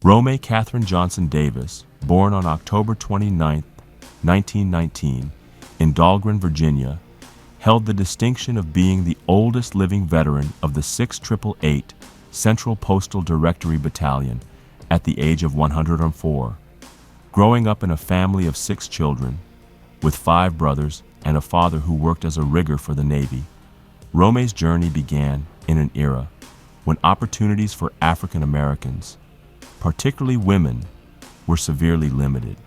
Romay Catherine Johnson Davis, born on October 29, 1919, in Dahlgren, Virginia, held the distinction of being the oldest living veteran of the 6888th Central Postal Directory Battalion at the age of 104. Growing up in a family of 6 children, with 5 brothers and a father who worked as a rigger for the Navy, Romay's journey began in an era when opportunities for African Americans, particularly women, were severely limited.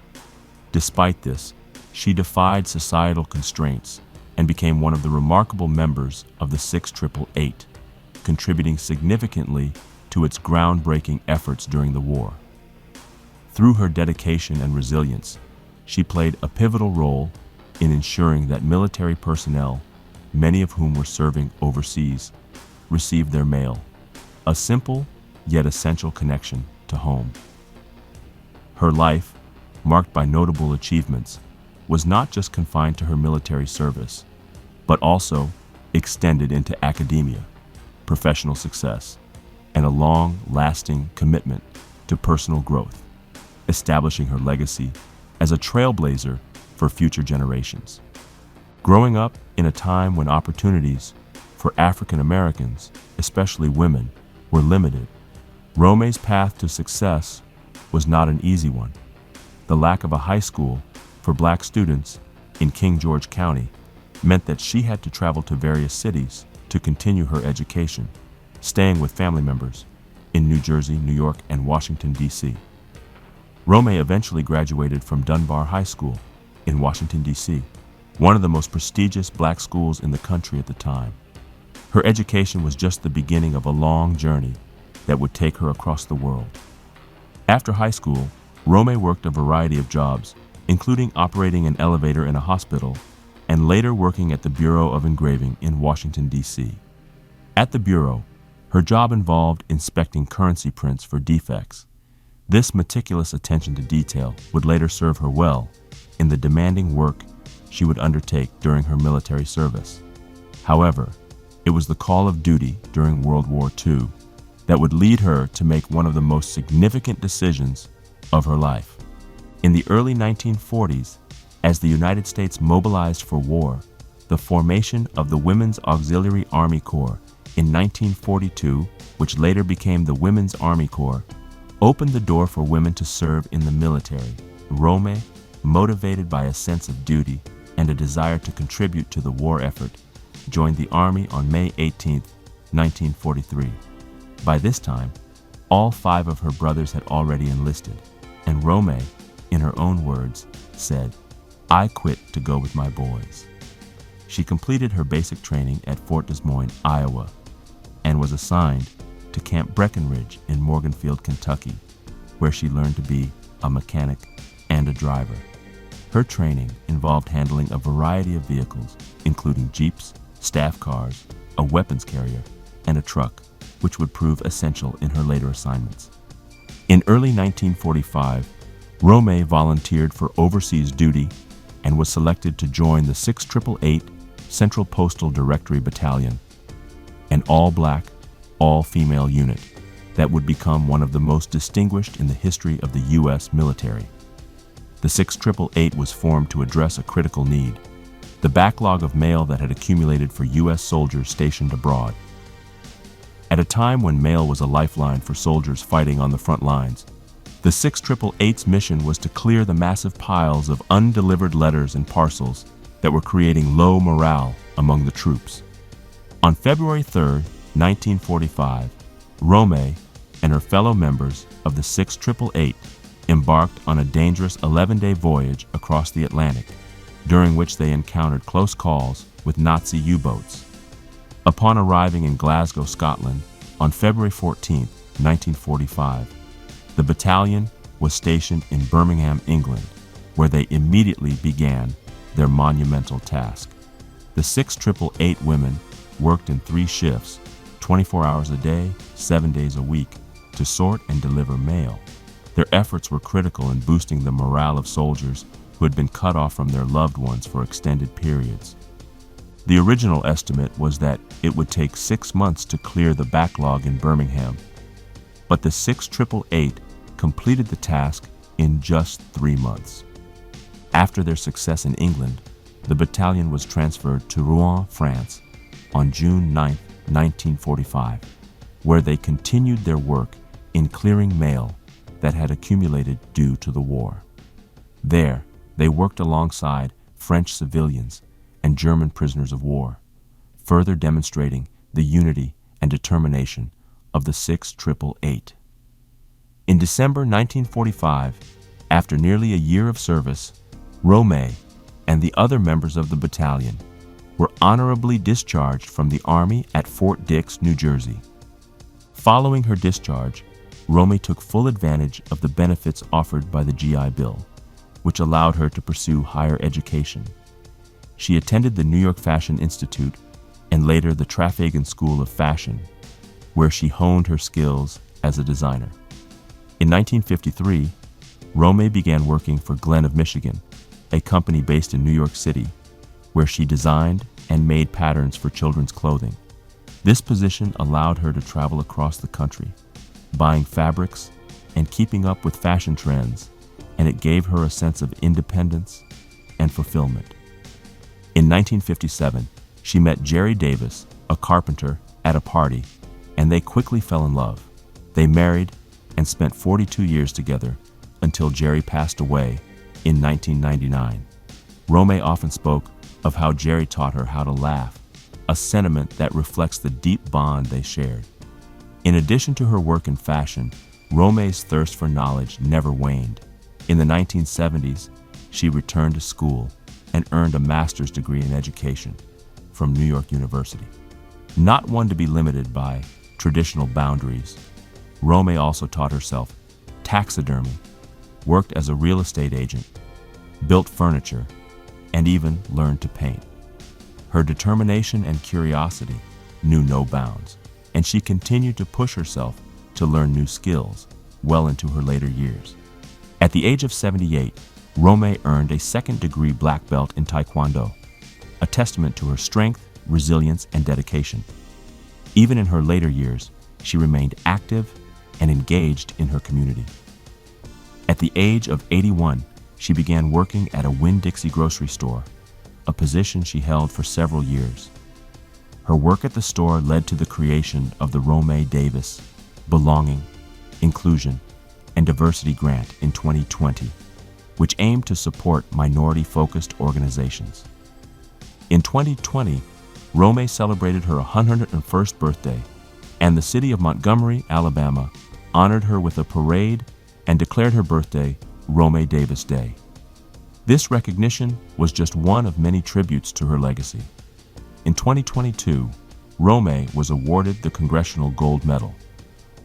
Despite this, she defied societal constraints and became one of the remarkable members of the 6888, contributing significantly to its groundbreaking efforts during the war. Through her dedication and resilience, she played a pivotal role in ensuring that military personnel, many of whom were serving overseas, received their mail, a simple yet essential connection to home. Her life, marked by notable achievements, was not just confined to her military service, but also extended into academia, professional success, and a long-lasting commitment to personal growth, establishing her legacy as a trailblazer for future generations. Growing up in a time when opportunities for African Americans, especially women, were limited, Romay's path to success was not an easy one. The lack of a high school for Black students in King George County meant that she had to travel to various cities to continue her education, staying with family members in New Jersey, New York, and Washington, D.C. Romay eventually graduated from Dunbar High School in Washington, D.C., one of the most prestigious Black schools in the country at the time. Her education was just the beginning of a long journey that would take her across the world. After high school, Romay worked a variety of jobs, including operating an elevator in a hospital and later working at the Bureau of Engraving in Washington, D.C. At the Bureau, her job involved inspecting currency prints for defects. This meticulous attention to detail would later serve her well in the demanding work she would undertake during her military service. However, it was the call of duty during World War II that would lead her to make one of the most significant decisions of her life. In the early 1940s, as the United States mobilized for war, the formation of the Women's Auxiliary Army Corps in 1942, which later became the Women's Army Corps, opened the door for women to serve in the military. Romay, motivated by a sense of duty and a desire to contribute to the war effort, joined the Army on May 18, 1943. By this time, all 5 of her brothers had already enlisted, and Romay, in her own words, said, "I quit to go with my boys." She completed her basic training at Fort Des Moines, Iowa, and was assigned to Camp Breckenridge in Morganfield, Kentucky, where she learned to be a mechanic and a driver. Her training involved handling a variety of vehicles, including jeeps, staff cars, a weapons carrier, and a truck, which would prove essential in her later assignments. In early 1945, Romay volunteered for overseas duty and was selected to join the 6888th Central Postal Directory Battalion, an all-Black, all-female unit that would become one of the most distinguished in the history of the U.S. military. The 6888 was formed to address a critical need, the backlog of mail that had accumulated for U.S. soldiers stationed abroad. At a time when mail was a lifeline for soldiers fighting on the front lines, the 6888's mission was to clear the massive piles of undelivered letters and parcels that were creating low morale among the troops. On February 3, 1945, Romay and her fellow members of the 6888 embarked on a dangerous 11-day voyage across the Atlantic, during which they encountered close calls with Nazi U-boats. Upon arriving in Glasgow, Scotland, on February 14, 1945, the battalion was stationed in Birmingham, England, where they immediately began their monumental task. The 6888 women worked in 3 shifts, 24 hours a day, 7 days a week, to sort and deliver mail. Their efforts were critical in boosting the morale of soldiers who had been cut off from their loved ones for extended periods. The original estimate was that it would take 6 months to clear the backlog in Birmingham, but the 6888 completed the task in just 3 months. After their success in England, the battalion was transferred to Rouen, France, on June 9, 1945, where they continued their work in clearing mail that had accumulated due to the war. There, they worked alongside French civilians and German prisoners of war, further demonstrating the unity and determination of the 6888. In December 1945, after nearly a year of service, Romay and the other members of the battalion were honorably discharged from the Army at Fort Dix, New Jersey. Following her discharge, Romay took full advantage of the benefits offered by the GI Bill, which allowed her to pursue higher education. She attended the New York Fashion Institute and later the Trafalgar School of Fashion, where she honed her skills as a designer. In 1953, Romay began working for Glenn of Michigan, a company based in New York City, where she designed and made patterns for children's clothing. This position allowed her to travel across the country, buying fabrics and keeping up with fashion trends, and it gave her a sense of independence and fulfillment. In 1957, she met Jerry Davis, a carpenter, at a party, and they quickly fell in love. They married and spent 42 years together until Jerry passed away in 1999. Romay often spoke of how Jerry taught her how to laugh, a sentiment that reflects the deep bond they shared. In addition to her work in fashion, Romay's thirst for knowledge never waned. In the 1970s, she returned to school and earned a master's degree in education from New York University. Not one to be limited by traditional boundaries, Romay also taught herself taxidermy, worked as a real estate agent, built furniture, and even learned to paint. Her determination and curiosity knew no bounds, and she continued to push herself to learn new skills well into her later years. At the age of 78, Romay earned a second-degree black belt in Taekwondo, a testament to her strength, resilience, and dedication. Even in her later years, she remained active and engaged in her community. At the age of 81, she began working at a Winn-Dixie grocery store, a position she held for several years. Her work at the store led to the creation of the Romay Davis Belonging, Inclusion, and Diversity Grant in 2020, which aimed to support minority-focused organizations. In 2020, Romay celebrated her 101st birthday, and the city of Montgomery, Alabama, honored her with a parade and declared her birthday Romay Davis Day. This recognition was just one of many tributes to her legacy. In 2022, Romay was awarded the Congressional Gold Medal,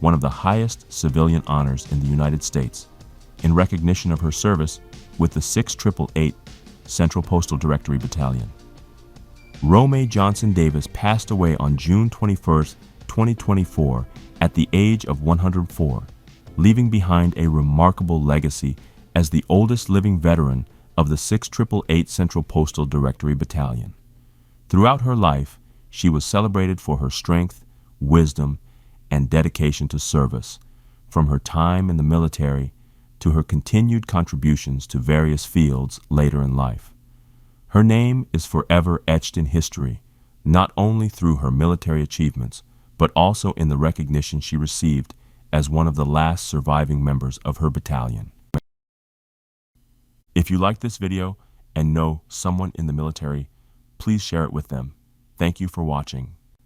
one of the highest civilian honors in the United States, in recognition of her service with the 6888th Central Postal Directory Battalion. Romay Johnson Davis passed away on June 21, 2024, at the age of 104, leaving behind a remarkable legacy as the oldest living veteran of the 6888th Central Postal Directory Battalion. Throughout her life, she was celebrated for her strength, wisdom, and dedication to service, from her time in the military to her continued contributions to various fields later in life. Her name is forever etched in history, not only through her military achievements, but also in the recognition she received as one of the last surviving members of her battalion. If you like this video and know someone in the military, please share it with them. Thank you for watching.